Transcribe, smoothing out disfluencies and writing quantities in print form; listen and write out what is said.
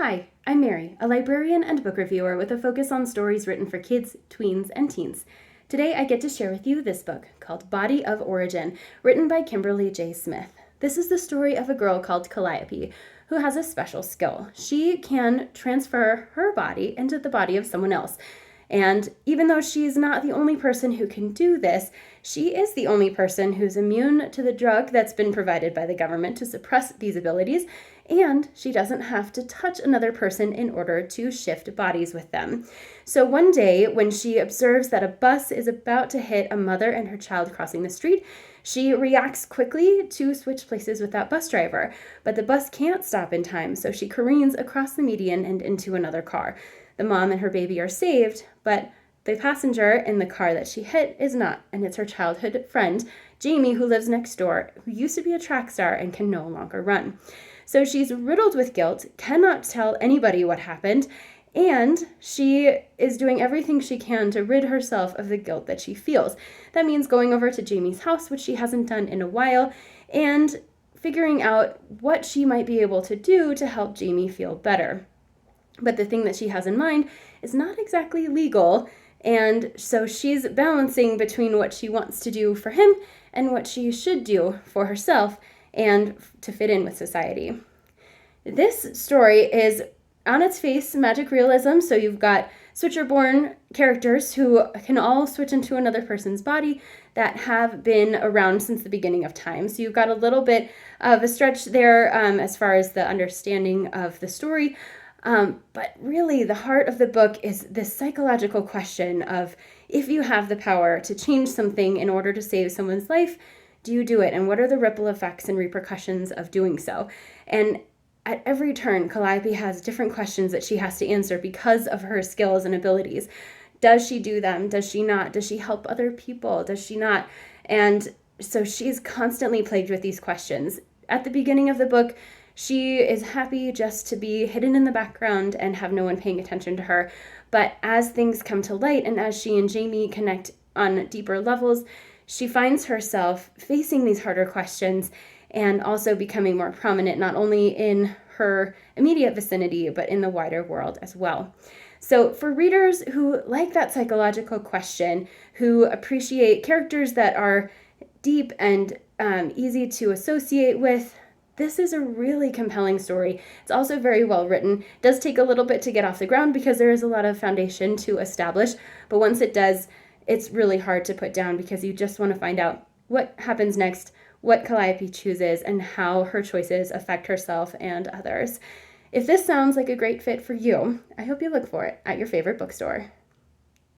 Hi, I'm Mary, a librarian and book reviewer with a focus on stories written for kids, tweens, and teens. Today I get to share with you this book called Body of Origin, written by Kimberly J. Smith. This is the story of a girl called Calliope who has a special skill. She can transfer her body into the body of someone else. And even though she's not the only person who can do this, she is the only person who's immune to the drug that's been provided by the government to suppress these abilities, and she doesn't have to touch another person in order to shift bodies with them. So one day, when she observes that a bus is about to hit a mother and her child crossing the street, she reacts quickly to switch places with that bus driver, but the bus can't stop in time, so she careens across the median and into another car. The mom and her baby are saved, but the passenger in the car that she hit is not, and it's her childhood friend, Jamie, who lives next door, who used to be a track star and can no longer run. So she's riddled with guilt, cannot tell anybody what happened, and she is doing everything she can to rid herself of the guilt that she feels. That means going over to Jamie's house, which she hasn't done in a while, and figuring out what she might be able to do to help Jamie feel better. But the thing that she has in mind is not exactly legal, and so she's balancing between what she wants to do for him and what she should do for herself and to fit in with society. This story is on its face magic realism, so you've got Switcher-born characters who can all switch into another person's body that have been around since the beginning of time. So you've got a little bit of a stretch there as far as the understanding of the story. But really, the heart of the book is this psychological question of, if you have the power to change something in order to save someone's life, do you do it? And what are the ripple effects and repercussions of doing so? And at every turn, Calliope has different questions that she has to answer because of her skills and abilities. Does she do them? Does she not? Does she help other people? Does she not? And so she's constantly plagued with these questions. At the beginning of the book, she is happy just to be hidden in the background and have no one paying attention to her. But as things come to light and as she and Jamie connect on deeper levels, she finds herself facing these harder questions and also becoming more prominent, not only in her immediate vicinity, but in the wider world as well. So for readers who like that psychological question, who appreciate characters that are deep and easy to associate with, this is a really compelling story. It's also very well written. It does take a little bit to get off the ground because there is a lot of foundation to establish, but once it does, it's really hard to put down because you just want to find out what happens next, what Calliope chooses, and how her choices affect herself and others. If this sounds like a great fit for you, I hope you look for it at your favorite bookstore.